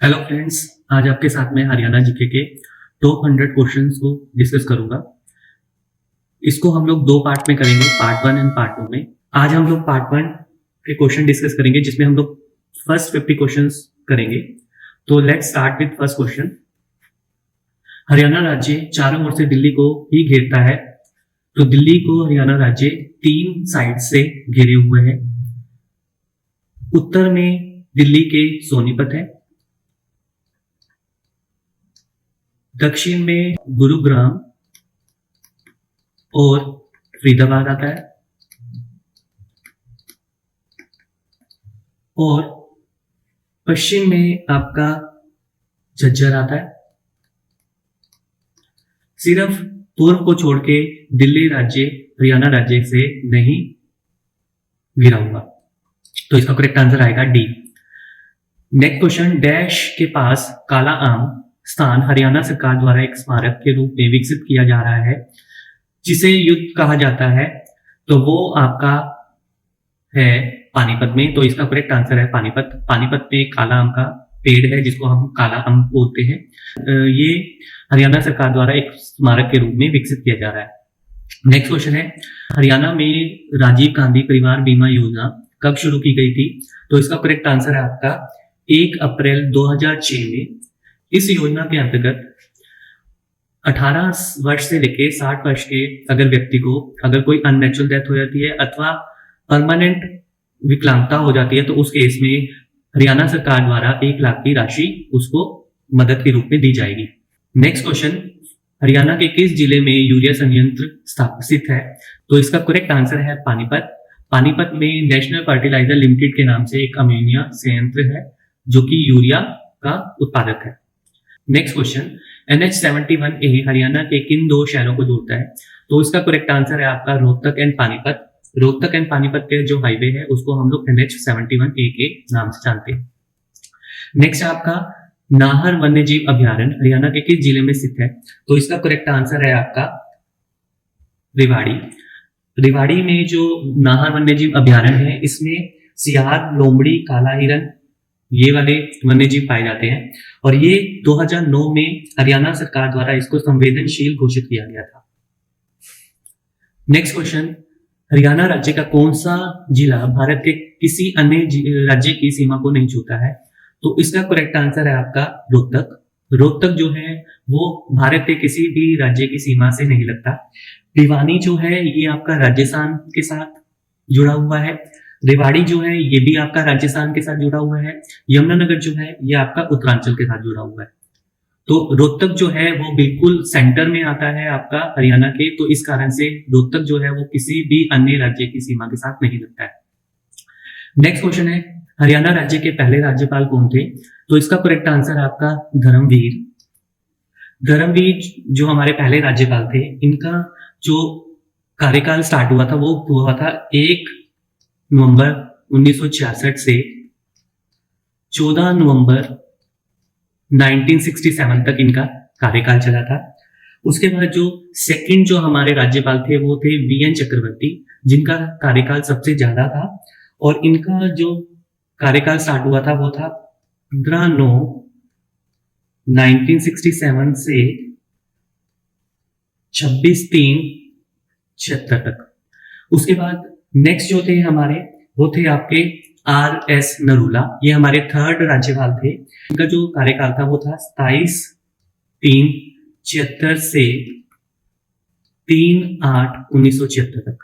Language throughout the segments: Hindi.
हेलो फ्रेंड्स, आज आपके साथ में हरियाणा जीके के टॉप 100 क्वेश्चंस को डिस्कस करूंगा। इसको हम लोग दो पार्ट में करेंगे, पार्ट 1 एंड पार्ट 2 में। आज हम लोग पार्ट 1 के क्वेश्चन डिस्कस करेंगे, जिसमें हम लोग फर्स्ट 50 क्वेश्चंस करेंगे। तो let's start with first question. Haryana राज्य चारों ओर से दिल्ली को ही घेरता है, तो दिल्ली को हरियाणा राज्य 3 साइड से घेरे हुए है। उत्तर में दिल्ली के सोनीपत है, दक्षिण में गुरुग्राम और फरीदाबाद आता है, और पश्चिम में आपका झज्जर आता है। सिर्फ पूर्व को छोड़ के दिल्ली राज्य हरियाणा राज्य से नहीं घिरा हुआ, तो इसका करेक्ट आंसर आएगा डी। नेक्स्ट क्वेश्चन, डैश के पास काला आम स्थान हरियाणा सरकार द्वारा एक स्मारक के रूप में विकसित किया जा रहा है, जिसे युद्ध कहा जाता है, तो वो आपका है पानीपत में। तो इसका करेक्ट आंसर है पानीपत। पानीपत में काला आम का पेड़ है, जिसको हम काला आम बोलते हैं। ये हरियाणा सरकार द्वारा एक स्मारक के रूप में विकसित किया जा रहा है। नेक्स्ट क्वेश्चन है, हरियाणा में राजीव गांधी परिवार बीमा योजना कब शुरू की गई थी? तो इसका करेक्ट आंसर है आपका 1 अप्रैल 2006 में। इस योजना के अंतर्गत 18 वर्ष से लेके 60 वर्ष के अगर व्यक्ति को अगर कोई अननेचुरल डेथ हो जाती है अथवा परमानेंट विकलांगता हो जाती है, तो उस केस में हरियाणा सरकार द्वारा 1 लाख की राशि उसको मदद के रूप में दी जाएगी। नेक्स्ट क्वेश्चन, हरियाणा के किस जिले में यूरिया संयंत्र स्थापित है? तो इसका करेक्ट आंसर है पानीपत। पानीपत में नेशनल फर्टिलाइजर लिमिटेड के नाम से एक अमोनिया संयंत्र है, जो कि यूरिया का उत्पादक है। नेक्स्ट क्वेश्चन, NH71A हरियाणा के किन 2 शहरों को जोड़ता है? तो इसका करेक्ट आंसर है आपका रोहतक एंड पानीपत। रोहतक एंड पानीपत के जो हाईवे है उसको हम लोग NH71A के नाम से जानते हैं। नेक्स्ट आपका नाहर वन्यजीव अभ्यारण्य हरियाणा के किस जिले में स्थित है? तो इसका करेक्ट आंसर है आपका रेवाड़ी। रेवाड़ी में जो नाहर वन्यजीव अभ्यारण्य है, इसमें सियार, लोमड़ी, काला हिरन ये वाले वन्यजीव पाए जाते हैं, और ये 2009 में हरियाणा सरकार द्वारा इसको संवेदनशील घोषित किया गया था। नेक्स्ट क्वेश्चन, हरियाणा राज्य का कौन सा जिला भारत के किसी अन्य राज्य की सीमा को नहीं छूता है? तो इसका करेक्ट आंसर है आपका रोहतक। रोहतक जो है वो भारत के किसी भी राज्य की सीमा से नहीं लगता। भिवानी जो है ये आपका राजस्थान के साथ जुड़ा हुआ है। रेवाड़ी जो है ये भी आपका राजस्थान के साथ जुड़ा हुआ है। यमुनानगर जो है ये आपका उत्तरांचल के साथ जुड़ा हुआ है। तो रोहतक जो है वो बिल्कुल सेंटर में आता है आपका हरियाणा के, तो इस कारण से रोहतक जो है वो किसी भी अन्य राज्य की सीमा के साथ नहीं लगता है। नेक्स्ट क्वेश्चन है, हरियाणा राज्य के पहले राज्यपाल कौन थे? तो इसका करेक्ट आंसर है आपका धर्मवीर। धर्मवीर जो हमारे पहले राज्यपाल थे, इनका जो कार्यकाल स्टार्ट हुआ था वो हुआ था 1 नवंबर 1966 से 14 नवंबर 1967 तक इनका कार्यकाल चला था। उसके बाद जो सेकंड जो हमारे राज्यपाल थे वो थे VN चक्रवर्ती, जिनका कार्यकाल सबसे ज्यादा था, और इनका जो कार्यकाल स्टार्ट हुआ था वो था 15/9/1967 से 26/3/76 तक। उसके बाद नेक्स्ट जो थे हमारे वो थे आपके RS नरूला, ये हमारे थर्ड राज्यपाल थे। इनका जो कार्यकाल था वो था 27/3/76 से 3/8/1976 तक।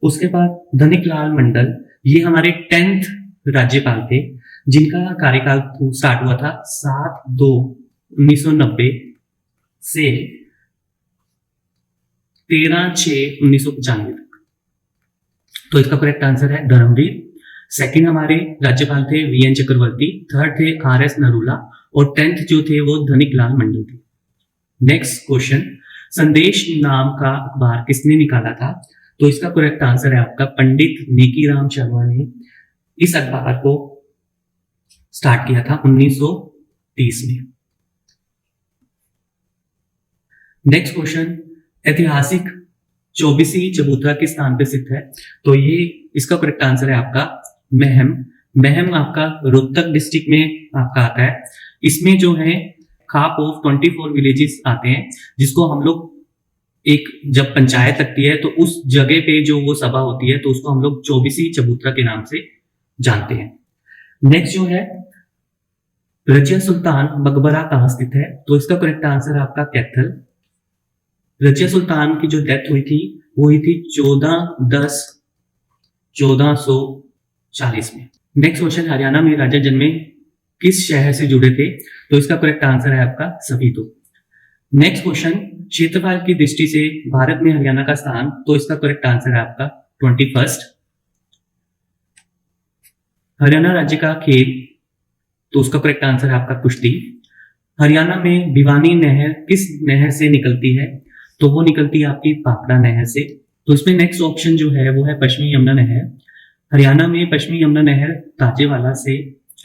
उसके बाद धनिकलाल मंडल, ये हमारे 10th राज्यपाल थे, जिनका कार्यकाल स्टार्ट हुआ था 7/2/1990 से 13/6/1995 तक। तो इसका करेक्ट आंसर है धर्मवीर। सेकंड हमारे राज्यपाल थे VN चक्रवर्ती, थर्ड थे RS नरूला, और 10th जो थे वो धनिकलाल मंडल थे। नेक्स्ट क्वेश्चन, संदेश नाम का अखबार किसने निकाला था? तो इसका करेक्ट आंसर है आपका पंडित नेकीराम शर्मा ने इस अखबार को स्टार्ट किया था 1930 में। नेक्स्ट क्वेश्चन, ऐतिहासिक चौबीसी चबूतरा किस स्थान पे स्थित है? तो ये इसका करेक्ट आंसर है आपका महम। महम आपका रोहतक डिस्ट्रिक्ट में आपका आता है। इसमें जो है खाप ऑफ 24 विलेजेस आते हैं, जिसको हम लोग एक जब पंचायत लगती है तो उस जगह पे जो वो सभा होती है तो उसको हम लोग 24 चबूतरा के नाम से जानते हैं। नेक्स्ट जो है रजिया सुल्तान मकबरा कहाँ स्थित है, तो इसका करेक्ट आंसर है आपका कैथल। रजिया सुल्तान की जो डेथ हुई थी वो हुई थी 14/10/1440 में। नेक्स्ट क्वेश्चन, हरियाणा में राजा जन्मे किस शहर से जुड़े थे, तो इसका करेक्ट आंसर है आपका सफीतो। नेक्स्ट क्वेश्चन, क्षेत्रफल की दृष्टि से भारत में हरियाणा का स्थान, तो इसका करेक्ट आंसर है आपका 21st। हरियाणा राज्य का खेल, तो उसका करेक्ट आंसर है आपका कुश्ती। हरियाणा में भिवानी नहर किस नहर से निकलती है, तो वो निकलती है आपकी भाखड़ा नहर से। तो इसमें नेक्स्ट ऑप्शन जो है वो है पश्चिमी यमुना नहर। हरियाणा में पश्चिमी यमुना नहर ताजेवाला से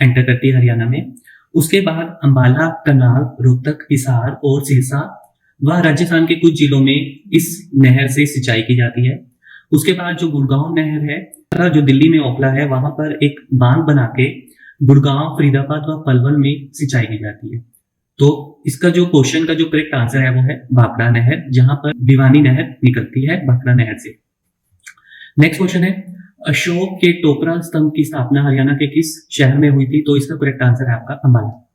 एंटर करती है हरियाणा में। उसके बाद अंबाला, करनाल, रोहतक, हिसार और सिरसा व राजस्थान के कुछ जिलों में इस नहर से सिंचाई की जाती है। उसके बाद जो गुड़गांव नहर है, जो दिल्ली में ओखला है, वहां पर एक बांध बना के गुड़गांव, फरीदाबाद व पलवल में सिंचाई की जाती है। तो इसका जो क्वेश्चन का जो करेक्ट आंसर है वो है भाखड़ा नहर, जहां पर भिवानी नहर निकलती है भाखड़ा नहर से। नेक्स्ट क्वेश्चन है, अशोक के टोकरा स्तंभ की स्थापना हरियाणा के किस शहर में हुई थी, तो इसका करेक्ट आंसर है आपका अंबाला।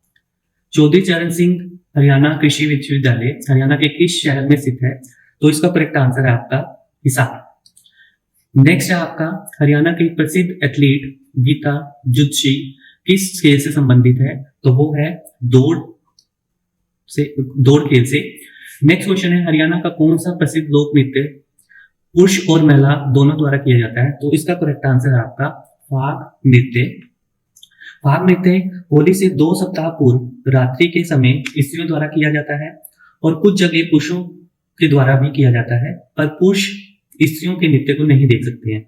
चौधरी चरण सिंह हरियाणा कृषि विश्वविद्यालय हरियाणा के किस शहर में स्थित है, तो इसका करेक्ट आंसर है आपका हिसार। नेक्स्ट है आपका, हरियाणा के प्रसिद्ध एथलीट गीता जुत्शी किस खेल से संबंधित है, तो वो है दौड़ खेल से। नेक्स्ट क्वेश्चन है, हरियाणा का कौन सा प्रसिद्ध लोक नृत्य पुरुष और महिला दोनों द्वारा किया जाता है, तो इसका करेक्ट आंसर है आपका फाग नृत्य। फाग नृत्य होली से 2 सप्ताह पूर्व रात्रि के समय स्त्रियों द्वारा किया जाता है और कुछ जगह पुरुषों के द्वारा भी किया जाता है, पर पुरुष स्त्रियों के नृत्य को नहीं देख सकते हैं।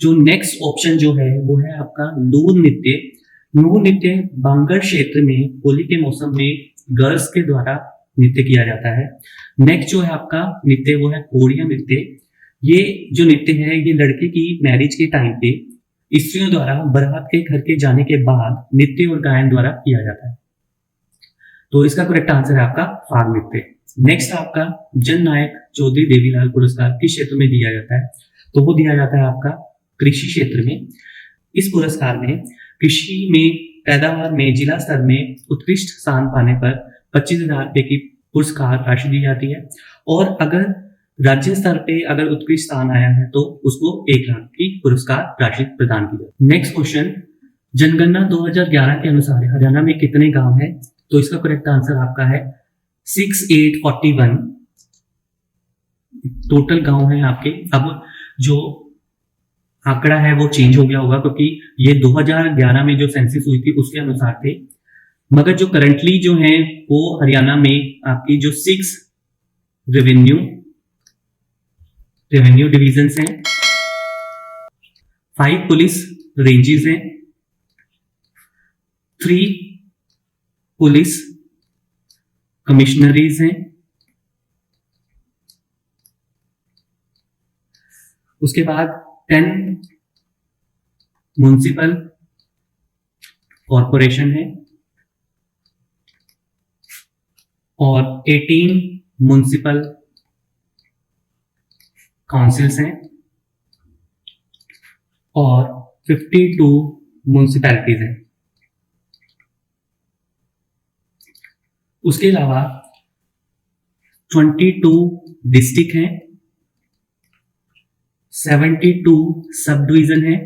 जो नेक्स्ट ऑप्शन जो है वो है आपका लूर नृत्य। लूर नृत्य बांगर क्षेत्र में होली के मौसम में गर्ल्स के द्वारा नृत्य किया जाता है। नेक्स्ट जो है आपका नृत्य वो है कोरिया नृत्य। ये जो नृत्य है ये लड़के की मैरिज के टाइम पे स्त्रियों द्वारा बारात के घर के जाने के बाद नृत्य और गायन द्वारा किया जाता है। तो इसका करेक्ट आंसर है आपका फाग नृत्य। नेक्स्ट आपका जन नायक चौधरी देवीलाल पुरस्कार किस क्षेत्र में दिया जाता है, तो वो दिया जाता है आपका कृषि क्षेत्र में। इस पुरस्कार में कृषि में पैदावार में जिला स्तर में उत्कृष्ट स्थान पाने पर 25,000 रुपए की पुरस्कार राशि दी जाती है, और अगर राज्य स्तर पे अगर उत्कृष्ट स्थान आया है तो उसको 1 लाख की पुरस्कार राशि प्रदान की जाती है। नेक्स्ट क्वेश्चन, जनगणना 2011 के अनुसार हरियाणा में कितने गांव हैं, तो इसका करेक्ट आंसर आपका है 6841 टोटल गांव है आपके। अब जो आंकड़ा है वो चेंज हो गया होगा क्योंकि ये 2011 में जो सेंसस हुई थी उसके अनुसार थे, मगर जो करंटली जो है वो हरियाणा में आपकी जो 6 रेवेन्यू डिविजन्स हैं, 5 पुलिस रेंजेस हैं, 3 पुलिस कमिश्नरीज हैं, उसके बाद 10 म्युनिसिपल कॉरपोरेशन है और 18 म्युनिसिपल काउंसिल्स हैं और 52 म्युनिसिपैलिटीज हैं। उसके अलावा 22 डिस्ट्रिक्ट हैं, 72 सब डिवीजन है,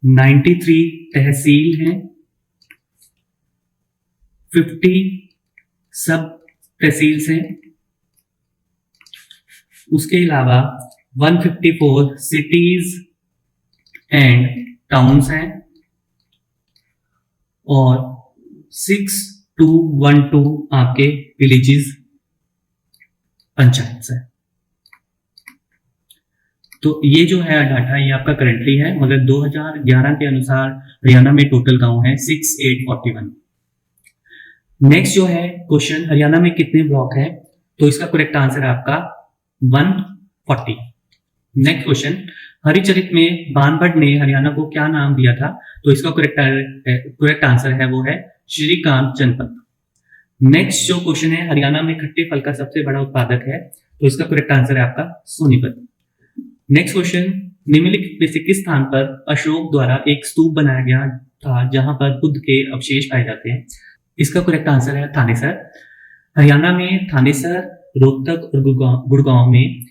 93 तहसील हैं, 50 सब तहसील्स हैं। उसके अलावा 154 सिटीज एंड टाउन्स हैं और 6212 आपके विलेजेस पंचायत है। तो ये जो है डाटा ये आपका करंटली है, मगर 2011 के अनुसार हरियाणा में टोटल गांव है 6841। नेक्स्ट जो है क्वेश्चन, हरियाणा में कितने ब्लॉक हैं, तो इसका करेक्ट आंसर है आपका 140। नेक्स्ट क्वेश्चन, हरिचरित में बाणभट्ट ने हरियाणा को क्या नाम दिया था? तो इसका करेक्ट आंसर है वो है श्रीकांत जनपद। नेक्स्ट जो क्वेश्चन है, हरियाणा में खट्टे फल का सबसे बड़ा उत्पादक है, तो इसका करेक्ट आंसर है आपका सोनीपत। नेक्स्ट क्वेश्चन, निम्नलिखित में से किस स्थान पर अशोक द्वारा एक स्तूप बनाया गया था जहां पर बुद्ध के अवशेष पाए जाते हैं? इसका करेक्ट आंसर है थानेसर। हरियाणा में थानेसर, रोहतक और गुड़गांव में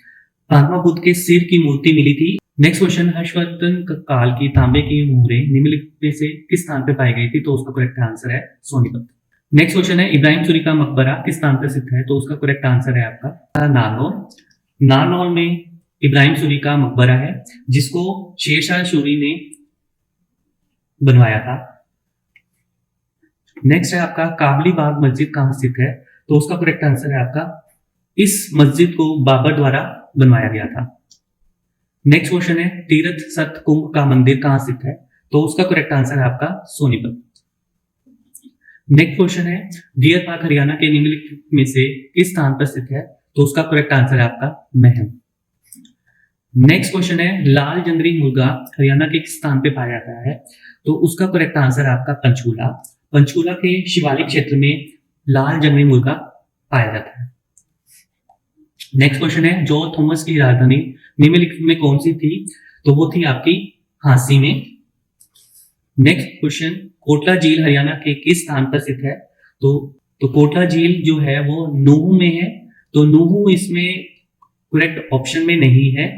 महात्मा बुद्ध के सिर की मूर्ति मिली थी। नेक्स्ट क्वेश्चन, हर्षवर्धन काल की तांबे की मोहरें निम्नलिखित में से किस स्थान पर पाई गई थी? तो उसका करेक्ट आंसर है सोनीपत। नेक्स्ट क्वेश्चन है, इब्राहिम सूरी का मकबरा किस स्थान पर स्थित है? तो उसका करेक्ट आंसर है आपका नारनौल। नारनौल में इब्राहिम सूरी का मकबरा है जिसको शेरशाह सूरी ने बनवाया था। नेक्स्ट है आपका काबली बाग मस्जिद कहां स्थित है? तो उसका करेक्ट आंसर है आपका इस मस्जिद को बाबर द्वारा बनवाया गया था। नेक्स्ट क्वेश्चन है, तीर्थ सत कुंभ का मंदिर कहां स्थित है? तो उसका करेक्ट आंसर है आपका सोनीपत। नेक्स्ट क्वेश्चन है, डियर पार्क हरियाणा के निम्नलिखित में से किस स्थान पर स्थित है? तो उसका करेक्ट आंसर है आपका महम। नेक्स्ट क्वेश्चन है, लाल जंगली मुर्गा हरियाणा के किस स्थान पे पाया जाता है? तो उसका करेक्ट आंसर है आपका पंचकूला। पंचकूला के शिवालिक क्षेत्र में लाल जंगली मुर्गा पाया जाता है। नेक्स्ट क्वेश्चन है, जॉर्ज थॉमस की राजधानी निम्नलिखित में कौन सी थी? तो वो थी आपकी झांसी में। नेक्स्ट क्वेश्चन, कोटला झील हरियाणा के किस स्थान पर स्थित है? तो कोटला झील जो है वो नूहू में है, तो नूहू इसमें करेक्ट ऑप्शन में नहीं है,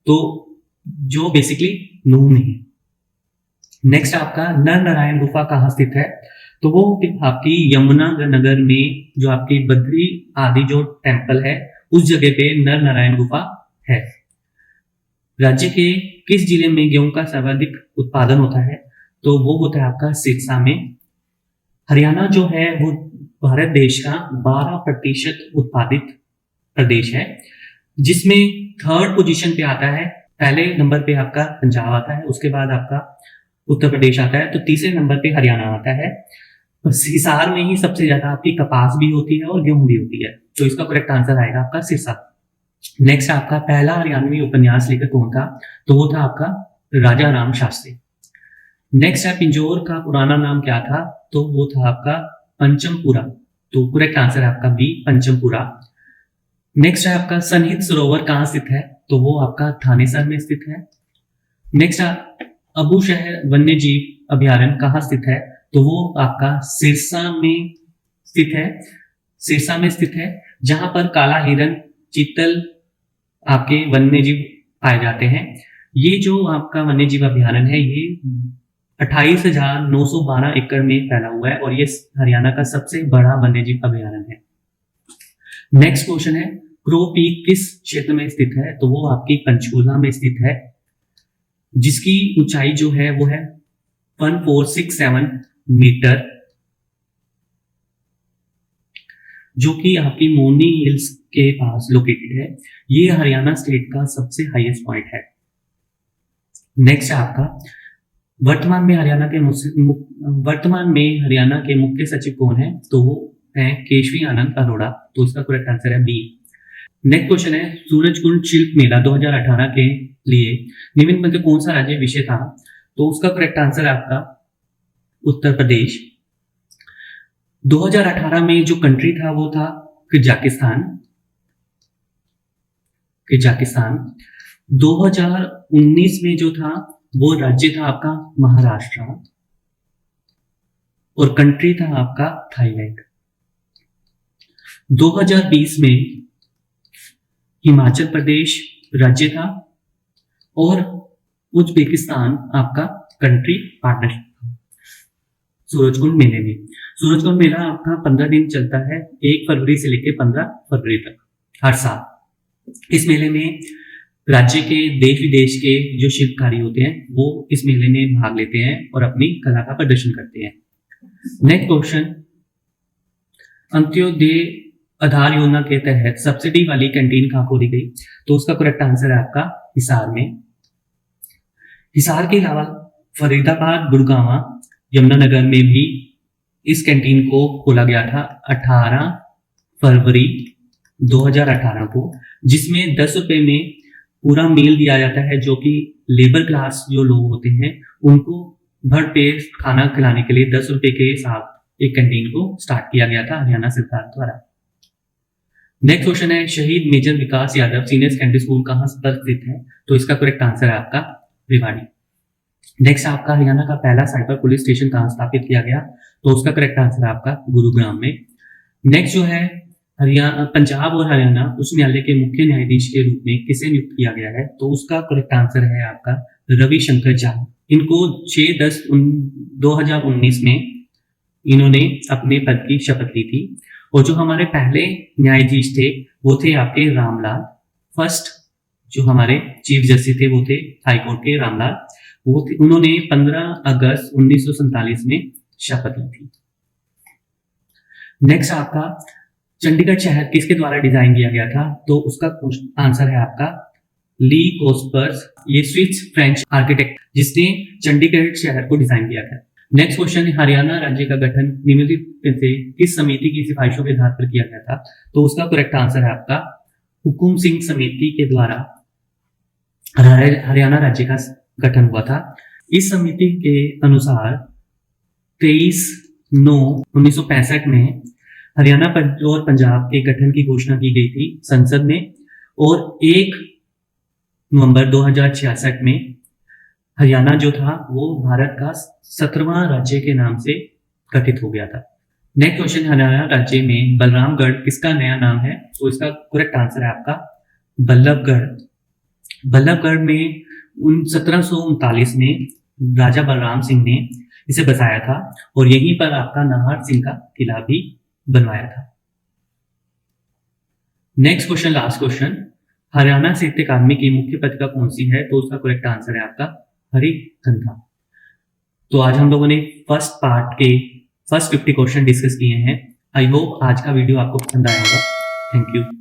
तो जो बेसिकली नूहू में है। नेक्स्ट आपका नर नारायण गुफा कहाँ स्थित है? तो वो आपकी यमुनानगर में जो आपकी बद्री आदि जो टेम्पल है उस जगह पे नर नारायण गुफा है। राज्य के किस जिले में गेहूं का सर्वाधिक उत्पादन होता है? तो वो होता है आपका सिरसा में। हरियाणा जो है वो भारत देश का 12% उत्पादित प्रदेश है, जिसमें थर्ड पोजीशन पे आता है। पहले नंबर पे आपका पंजाब आता है, उसके बाद आपका उत्तर प्रदेश आता है, तो तीसरे नंबर पे हरियाणा आता है। हिसार में ही सबसे ज्यादा आपकी कपास भी होती है और गेहूं भी होती है, तो इसका करेक्ट आंसर आएगा आपका सिरसा। नेक्स्ट आपका पहला हरियाणवी उपन्यास लेखक कौन था? तो वो था आपका राजा राम शास्त्री। नेक्स्ट है, पिंजौर का पुराना नाम क्या था? तो वो था आपका पंचमपुरा, तो करेक्ट आंसर है आपका बी पंचमपुरा। नेक्स्ट है आपका सनहित सरोवर कहाँ स्थित है? तो वो आपका थानेसर में स्थित है। नेक्स्ट अबूशहर वन्य जीव अभ्यारण्य कहाँ स्थित है? तो वो आपका सिरसा में स्थित है। सिरसा में स्थित है, जहां पर काला हिरन, चीतल आपके वन्य जीव पाए जाते हैं। ये जो आपका वन्य जीव अभ्यारण्य है ये 28,912 एकड़ में फैला हुआ है और ये हरियाणा का सबसे बड़ा वन्य जीव अभ्यारण्य है। नेक्स्ट क्वेश्चन है, क्रो पीक किस क्षेत्र में स्थित है? तो वो आपकी पंचकूला में स्थित है, जिसकी ऊंचाई जो है वो है 1467 मीटर, जो कि आपकी मोनी हिल्स के पास लोकेटेड है। ये हरियाणा स्टेट का सबसे हाईएस्ट पॉइंट है। नेक्स्ट आपका वर्तमान में हरियाणा के मुख्य सचिव कौन है? तो वो है केशवी आनंद अरोड़ा, तो इसका करेक्ट आंसर है बी। नेक्स्ट क्वेश्चन है, सूरजकुंड शिल्प मेला 2018 के लिए निम्न में से कौन सा राज्य विषय था? तो उसका करेक्ट आंसर है आपका उत्तर प्रदेश। 2018 में जो कंट्री था वो था किर्गिस्तान। 2019 में जो था वो राज्य था आपका महाराष्ट्र और कंट्री था आपका थाईलैंड। 2020 में हिमाचल प्रदेश राज्य था और उज्बेकिस्तान आपका कंट्री पार्टनर था सूरजकुंड मेले में। सूरजकुंड मेला आपका 15 दिन चलता है, 1 फरवरी से लेकर 15 फरवरी तक हर साल। इस मेले में राज्य के देश विदेश के जो शिल्पकारी होते हैं वो इस मेले में भाग लेते हैं और अपनी कला का प्रदर्शन करते हैं। नेक्स्ट क्वेश्चन, अंत्योदय आधार योजना के तहत सब्सिडी वाली कैंटीन कहाँ खोली गई? तो उसका करेक्ट आंसर है आपका हिसार में। हिसार के अलावा फरीदाबाद, गुड़गांव, यमुनानगर में भी इस कैंटीन को खोला गया था 18 फरवरी 2018 को, जिसमें 10 रुपए में पूरा मील दिया जाता है, जो कि लेबर क्लास जो लोग होते हैं उनको भर पेट खाना खिलाने के लिए 10 रुपए के साथ एक कैंटीन को स्टार्ट किया गया था हरियाणा सरकार द्वारा। नेक्स्ट क्वेश्चन है शहीद मेजर विकास यादव सीनियर सेकेंडरी स्कूल कहाँ पर स्थित है? तो इसका करेक्ट आंसर है आपका रेवाड़ी। नेक्स्ट आपका हरियाणा का पहला साइबर पुलिस स्टेशन कहाँ स्थापित किया गया? तो उसका करेक्ट आंसर है आपका गुरुग्राम में। नेक्स्ट जो है हरियाणा पंजाब और हरियाणा उच्च न्यायालय के मुख्य न्यायाधीश के रूप में किसे नियुक्त किया गया है? तो उसका करेक्ट आंसर है आपका रविशंकर झा। इनको 6/10/2019 में इन्होंने अपने पद की शपथ ली थी। और जो हमारे पहले न्यायाधीश थे वो थे आपके रामलाल। फर्स्ट जो हमारे चीफ जस्टिस थे वो थे हाईकोर्ट के रामलाल। उन्होंने 15 अगस्त 1947 में शपथ ली थी। नेक्स्ट आपका चंडीगढ़ शहर किसके द्वारा डिजाइन किया गया था? तो उसका आंसर है आपका ली कोस्पर्स। ये स्विस फ्रेंच आर्किटेक्ट जिसने चंडीगढ़ शहर को डिजाइन किया था। नेक्स्ट क्वेश्चन है हरियाणा राज्य का गठन निम्नलिखित में से किस समिति की सिफारिशों के आधार पर किया गया था? तो उसका करेक्ट आंसर है आपका हुकुम सिंह समिति के द्वारा हरियाणा राज्य का गठन हुआ था। इस समिति के अनुसार 23/9/1965 में हरियाणा और पंजाब के गठन की घोषणा की गई थी संसद में और 1 नवंबर 2066 में हरियाणा जो था वो भारत का 17वां राज्य के नाम से गठित हो गया था। नेक्स्ट क्वेश्चन हरियाणा राज्य में बलरामगढ़ किसका नया नाम है? तो इसका करेक्ट आंसर है आपका बल्लभगढ़। बल्लभगढ़ में 1739 में राजा बलराम सिंह ने इसे बसाया था और यहीं पर आपका नाहर सिंह का किला भी बनवाया था। Next question last question Haryana साहित्य अकादमी की मुख्य पत्रिका कौन सी है? तो उसका करेक्ट आंसर है आपका हरिकंठा। तो आज हम लोगों ने फर्स्ट पार्ट के फर्स्ट 50 क्वेश्चन डिस्कस किए हैं। आई होप आज का वीडियो आपको पसंद आया होगा। Thank you.